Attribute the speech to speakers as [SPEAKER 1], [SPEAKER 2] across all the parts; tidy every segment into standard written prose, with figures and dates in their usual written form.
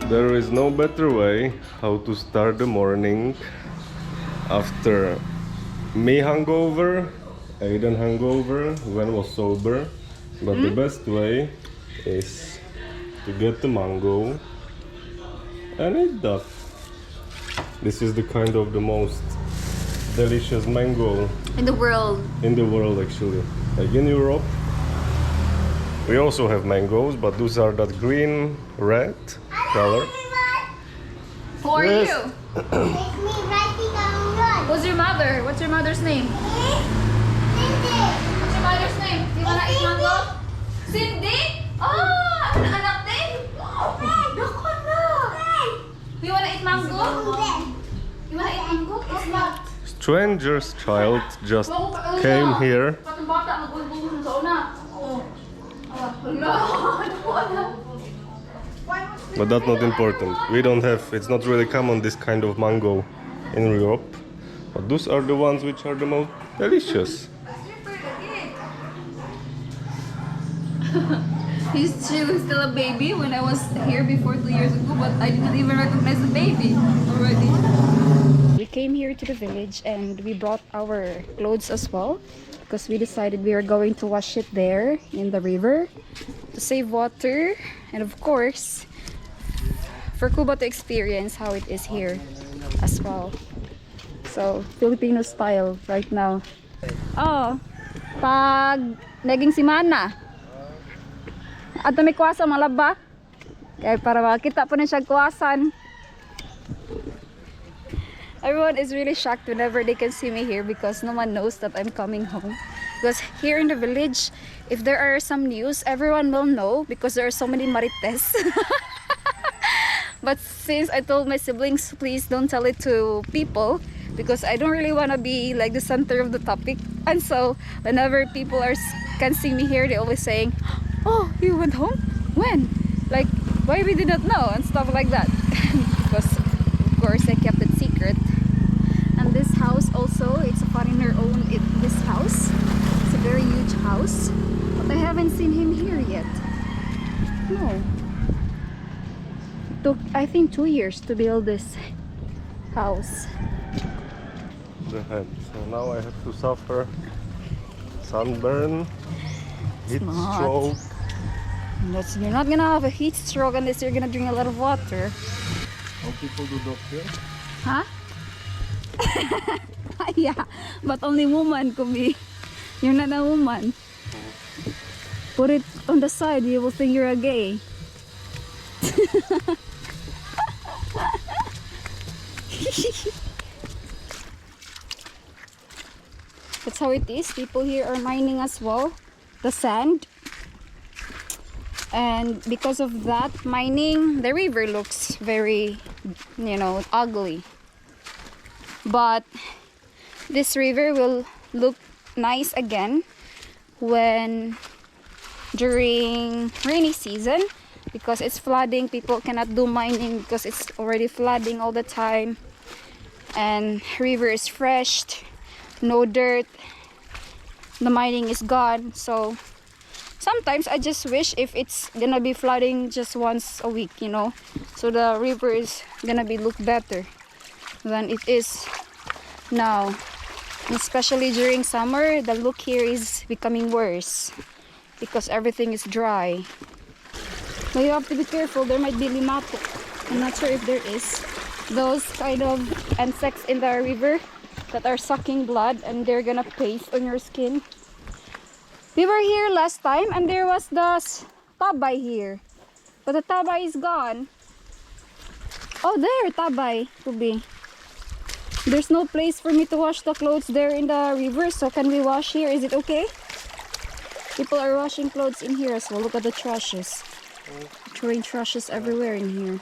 [SPEAKER 1] There is no better way how to start the morning after me hangover, Aiden hangover, when was sober. But the best way is to get the mango and eat that. This is the kind of the most delicious mango
[SPEAKER 2] In the world.
[SPEAKER 1] in the world actually. Like in Europe, we also have mangoes, but those are that green, red color.
[SPEAKER 2] Who are
[SPEAKER 1] Yes.
[SPEAKER 2] you?
[SPEAKER 3] It's me writing on
[SPEAKER 2] Who's your mother? What's your mother's name?
[SPEAKER 3] Cindy.
[SPEAKER 2] What's your mother's name? Do you wanna eat mango? Cindy? Ah! Ano anak din? Dako na! Do you wanna eat mango? You wanna eat mango? It's not.
[SPEAKER 1] Stranger's child just came here.
[SPEAKER 2] Patong bata, magbulbul sa una. Oo. Wala.
[SPEAKER 1] But that's not important. We don't have, it's not really common this kind of mango in Europe. But those are the ones which are the most delicious.
[SPEAKER 2] She was still a baby when I was here before 2 years ago, but I didn't even recognize the baby already. We came here to the village and we brought our clothes as well because we decided we were going to wash it there in the river to save water and of course for Cuba to experience how it is here as well. So, Filipino style right now. Oh, pag naging simana. Ato may kuwasa malaba. Kaya para makita po na siya kuwasan. Everyone is really shocked whenever they can see me here because no one knows that I'm coming home. Because here in the village, if there are some news, everyone will know because there are so many marites. But since I told my siblings, please don't tell it to people because I don't really want to be like the center of the topic. And so whenever people can see me here, they always saying, "Oh, you went home? When? Like, why we did not know?" and stuff like that. Because of course I kept it secret. And this house also, it's a foreigner owned this house. It's a very huge house, but I haven't seen him here yet. No. It took I think 2 years to build this house.
[SPEAKER 1] The head. So now I have to suffer sunburn, heat
[SPEAKER 2] Not.
[SPEAKER 1] stroke.
[SPEAKER 2] You're not gonna have a heat stroke unless you're gonna drink a lot of water.
[SPEAKER 1] How people do that here?
[SPEAKER 2] Huh? Yeah, but only woman could be. You're not a woman. Put it on the side, you will think you're a gay. That's how it is. People here are mining as well, the sand. And because of that mining, the river looks very, ugly. But this river will look nice again when during rainy season because it's flooding. People cannot do mining because it's already flooding all the time. And river is fresh, no dirt. The mining is gone. So sometimes I just wish if it's gonna be flooding just once a week, so the river is gonna be look better than it is now. And especially during summer, the look here is becoming worse because everything is dry. But you have to be careful. There might be limato. I'm not sure if there is those kind of insects in the river that are sucking blood and they're gonna paste on your skin. We were here last time and there was the tabay here, but the tabay is gone. Oh, there, tabay could be. There's no place for me to wash the clothes there in the river, so can we wash here? Is it okay? People are washing clothes in here as well. Look at the trashes. Throwing trashes everywhere in here.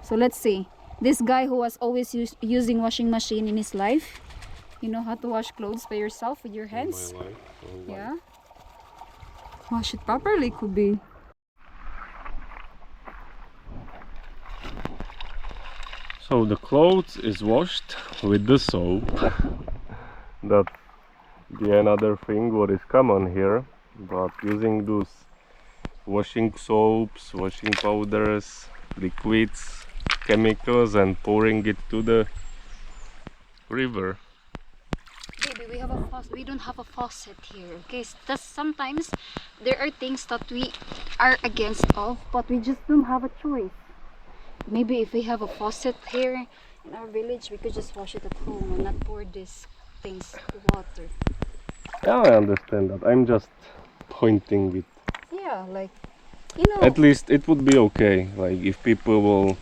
[SPEAKER 2] So let's see. This guy who was always using washing machine in his life, you know how to wash clothes by yourself with your hands?
[SPEAKER 1] My life, all life.
[SPEAKER 2] Yeah. Wash it properly, could be.
[SPEAKER 1] So the clothes is washed with the soap. That's the another thing what is common here. But using those washing soaps, washing powders, liquids, chemicals, and pouring it to the river.
[SPEAKER 2] Baby, we have a faucet. We don't have a faucet here. Okay, just sometimes there are things that we are against of, but we just don't have a choice. Maybe if we have a faucet here in our village, we could just wash it at home and not pour these things to water.
[SPEAKER 1] Yeah, I understand that. I'm just pointing it.
[SPEAKER 2] Yeah, like, you know.
[SPEAKER 1] At least it would be okay, like if people will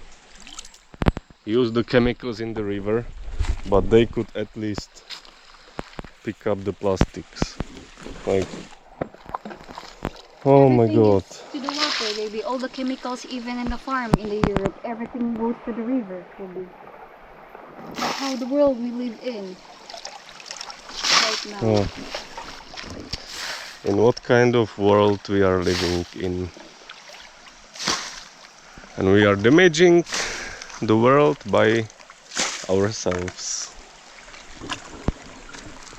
[SPEAKER 1] use the chemicals in the river, but they could at least pick up the plastics. Like, oh my
[SPEAKER 2] Everything
[SPEAKER 1] god.
[SPEAKER 2] is to the water, baby. All the chemicals, even in the farm in the Europe, everything goes to the river, baby. That's how the world we live in right now.
[SPEAKER 1] Oh. In what kind of world we are living in? And we are damaging the world by ourselves.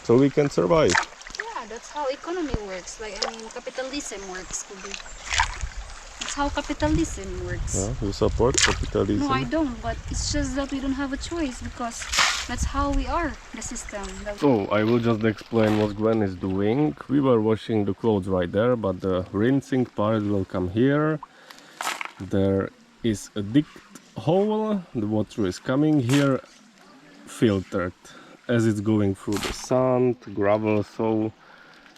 [SPEAKER 1] So we can survive.
[SPEAKER 2] Yeah, that's how economy works. Like, I mean, capitalism works, could be. That's how capitalism works.
[SPEAKER 1] Yeah, you support capitalism?
[SPEAKER 2] No, I don't, but it's just that we don't have a choice because that's how we are, the system.
[SPEAKER 1] So I will just explain what Gwen is doing. We were washing the clothes right there, but the rinsing part will come here. There is a deep hole, the water is coming here, filtered as it's going through the sand, gravel, so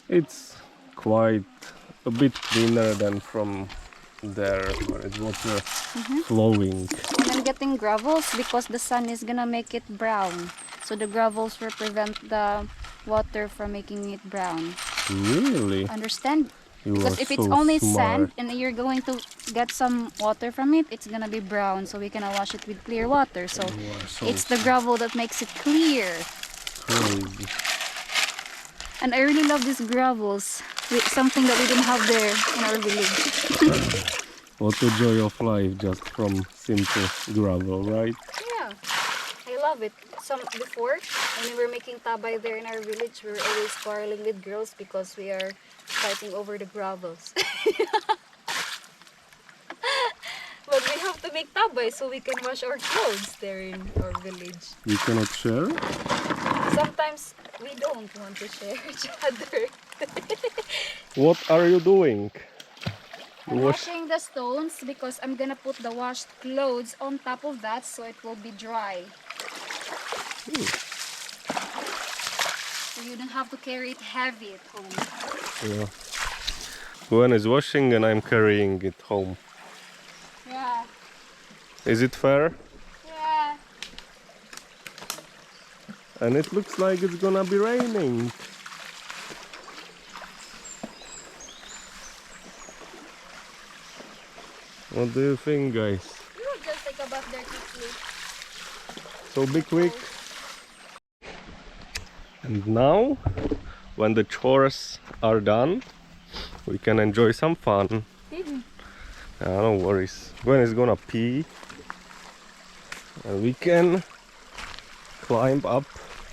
[SPEAKER 1] it's quite a bit cleaner than from there where it's water flowing.
[SPEAKER 2] And I'm getting gravels because the sun is gonna make it brown. So the gravels will prevent the water from making it brown.
[SPEAKER 1] Really?
[SPEAKER 2] Understand?
[SPEAKER 1] You
[SPEAKER 2] Because
[SPEAKER 1] are
[SPEAKER 2] if it's
[SPEAKER 1] so
[SPEAKER 2] only
[SPEAKER 1] smart.
[SPEAKER 2] sand and you're going to get some water from it, it's gonna be brown. So we cannot wash it with clear water. So
[SPEAKER 1] You are so
[SPEAKER 2] it's the gravel that makes it clear.
[SPEAKER 1] crazy.
[SPEAKER 2] And I really love these gravels. Something that we didn't have there in our village.
[SPEAKER 1] What a joy of life just from simple gravel, right?
[SPEAKER 2] Yeah, I love it. Before, when we were making tabay there in our village, we were always quarreling with girls because we are fighting over the gravels. But we have to make tabay so we can wash our clothes there in our village.
[SPEAKER 1] You cannot share?
[SPEAKER 2] Sometimes we don't want to share each other.
[SPEAKER 1] What are you doing?
[SPEAKER 2] I'm washing the stones because I'm gonna put the washed clothes on top of that so it will be dry. So you don't have to carry it heavy at home.
[SPEAKER 1] Yeah. Gwen is washing and I'm carrying it home.
[SPEAKER 2] Yeah,
[SPEAKER 1] Is it fair?
[SPEAKER 2] yeah.
[SPEAKER 1] And it looks like it's gonna be raining. What do you think, guys?
[SPEAKER 2] You will just take a bath there quickly.
[SPEAKER 1] So be quick. And now, when the chores are done, we can enjoy some fun. No worries. Gwen is gonna pee. And we can climb up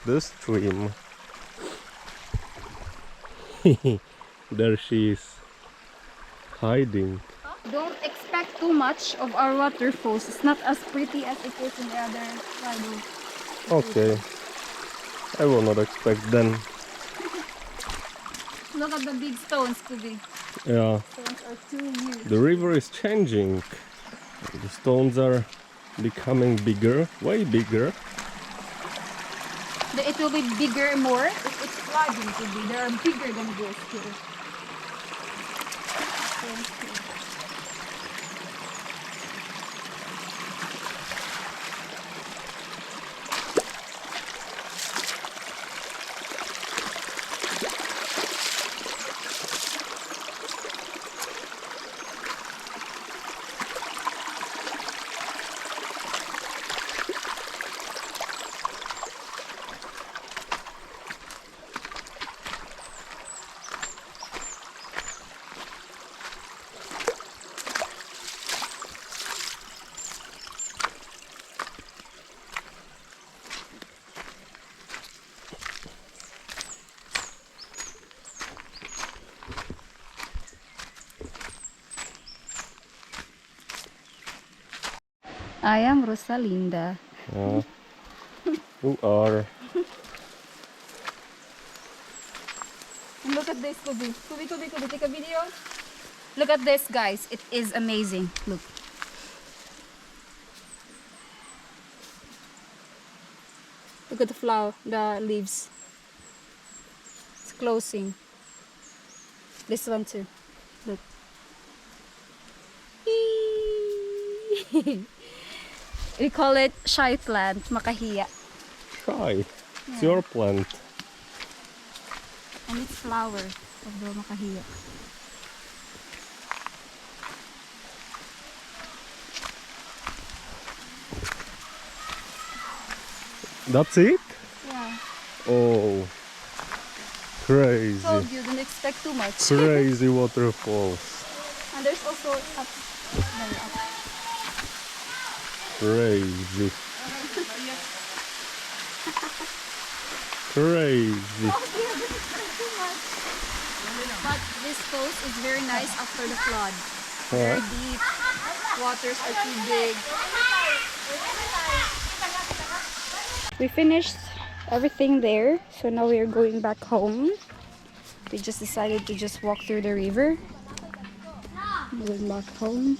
[SPEAKER 1] the stream. There she is, hiding.
[SPEAKER 2] Don't expect too much of our waterfalls. It's not as pretty as it is in the other side.
[SPEAKER 1] Okay. I will not expect then.
[SPEAKER 2] Look at the big stones, Kubi.
[SPEAKER 1] Yeah.
[SPEAKER 2] Stones are too huge.
[SPEAKER 1] The river is changing. The stones are becoming bigger, way bigger.
[SPEAKER 2] It will be bigger more if it's flooding, Kubi. They are bigger than this here. I am Rosalinda.
[SPEAKER 1] You are.
[SPEAKER 2] And look at this, Kubi. Kubi, take a video. Look at this, guys. It is amazing. Look. Look at the flower, the leaves. It's closing. This one too. Look. We call it shy plant, makahiya.
[SPEAKER 1] Hi. It's your plant.
[SPEAKER 2] And it's flower of the makahiya.
[SPEAKER 1] That's it?
[SPEAKER 2] Yeah.
[SPEAKER 1] Oh. Crazy.
[SPEAKER 2] Told you, don't expect too much.
[SPEAKER 1] Crazy waterfalls.
[SPEAKER 2] And there's also up.
[SPEAKER 1] Crazy. Crazy.
[SPEAKER 2] But this coast is very nice after the flood. Very deep. Waters are too big. We finished everything there, so now we are going back home. We just decided to just walk through the river. Going back home.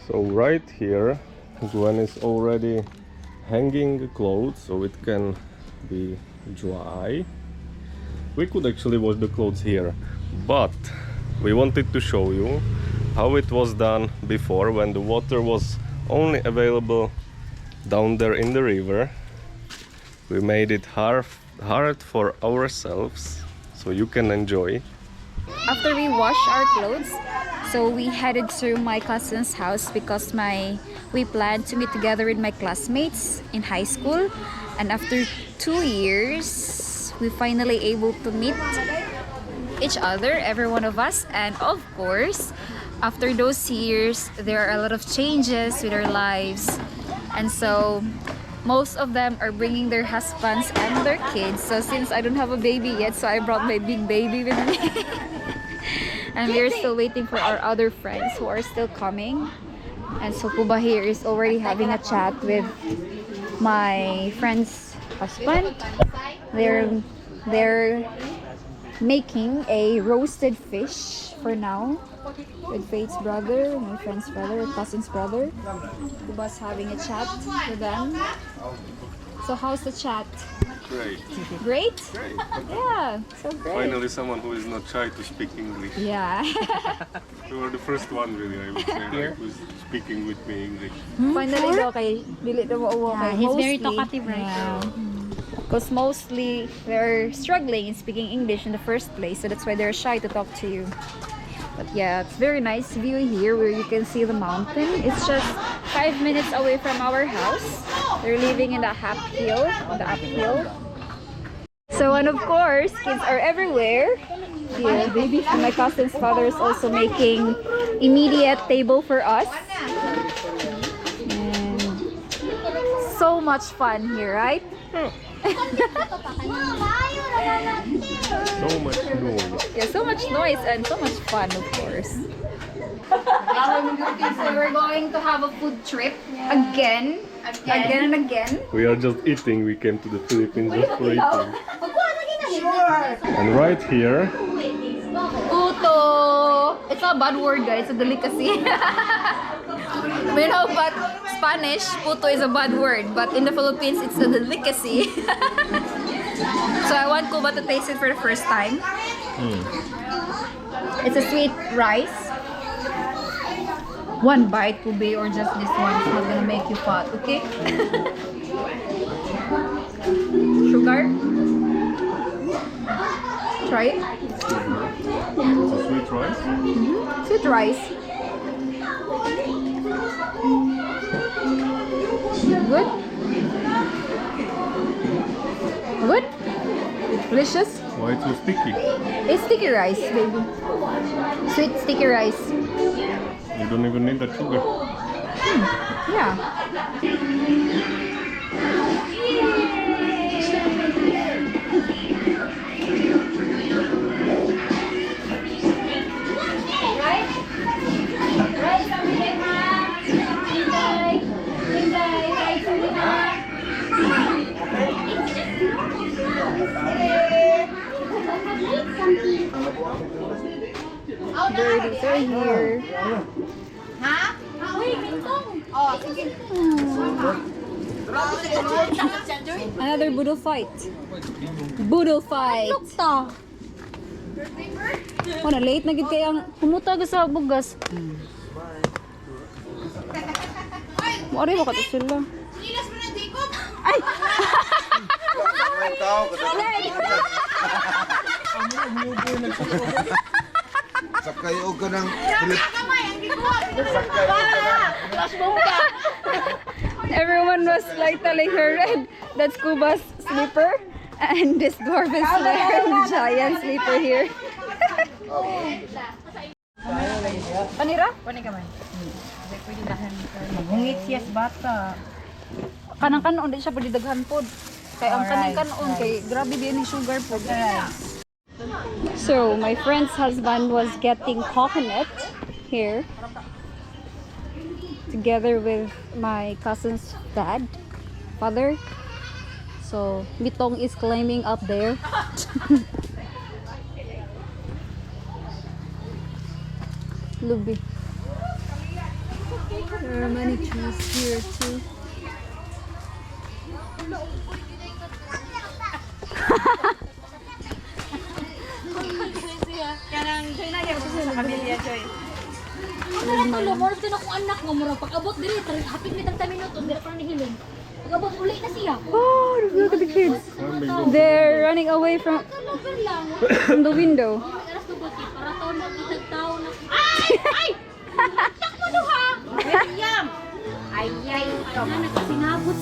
[SPEAKER 1] So right here, Gwen is already hanging the clothes so it can be dry. We could actually wash the clothes here, but we wanted to show you how it was done before, when the water was only available down there in the river. We made it hard for ourselves so you can enjoy.
[SPEAKER 2] After we washed our clothes, so we headed to my cousin's house because we planned to meet together with my classmates in high school, and after 2 years we finally able to meet each other, every one of us. And of course, after those years there are a lot of changes with our lives, and so most of them are bringing their husbands and their kids. So since I don't have a baby yet, so I brought my big baby with me. And we're still waiting for our other friends who are still coming. And so Kuba here is already having a chat with my friend's husband. They're making a roasted fish for now with Faith's brother, my friend's brother, cousin's brother. Kuba's having a chat with them. So how's the chat?
[SPEAKER 1] Great.
[SPEAKER 2] Great?
[SPEAKER 1] Great.
[SPEAKER 2] Yeah, so great.
[SPEAKER 1] Finally someone who is not shy to speak English.
[SPEAKER 2] Yeah.
[SPEAKER 1] You were the first one really, I would say, like, who's speaking with me English.
[SPEAKER 2] Finally daw kay dili daw mo kay
[SPEAKER 4] he's very
[SPEAKER 2] mostly.
[SPEAKER 4] talkative, right?
[SPEAKER 2] Yeah. Because mostly they're struggling in speaking English in the first place, so that's why they're shy to talk to you. But yeah, it's very nice view here where you can see the mountain. It's just 5 minutes away from our house. They're living in the uphill. So, and of course, kids are everywhere. Yeah, and my cousin's father is also making immediate table for us. And so much fun here, right?
[SPEAKER 1] So much noise.
[SPEAKER 2] Yeah, so much noise and so much fun, of course. So we're going to have a food trip again and again.
[SPEAKER 1] We are just eating. We came to the Philippines just for eating. And right here,
[SPEAKER 2] Puto! It's not a bad word, guys. It's a delicacy. We know, but Spanish, puto is a bad word. But in the Philippines, it's a delicacy. So I want Kuba to taste it for the first time. It's a sweet rice. One bite could be, or just this one. It's not gonna make you fat, okay? Sugar. Try it.
[SPEAKER 1] it's a sweet rice.
[SPEAKER 2] Sweet rice. Good. Good. Delicious.
[SPEAKER 1] Why it's so sticky?
[SPEAKER 2] It's sticky rice, baby. Sweet sticky rice.
[SPEAKER 1] You don't even need that sugar.
[SPEAKER 2] Yeah. birdies are here. Another boodle fight. Boodle fight. Oh, na late na gid kay ang humutag sa bugas. Mori ba kato sila? Ay!
[SPEAKER 4] Sakay o ka ng
[SPEAKER 2] Everyone was like telling her red. That's Cuba's slipper. And this dwarf is wearing giant slipper here. Panira?
[SPEAKER 5] Hungit siyas bata.
[SPEAKER 2] Kanang kanon di siya pwede daghan pod. Kay ang kaning kanon kay grabe din yung sugar pod. So, my friend's husband was getting coconut here together with my cousin's father. So, Mitong is climbing up there. Lubi. There are many trees here too.
[SPEAKER 6] Tulo mo rin akong anak nga mura pag-abot diri hapit mi tag minuto diri pa ni hilom. Pag-abot uli na siya.
[SPEAKER 2] Oh, look at the kids. They're running away from the window.
[SPEAKER 6] Aras to ba para taon na kitag tawo na. Ay! Tak mo duha. Yam. Ay ay, ka man nakasinabot.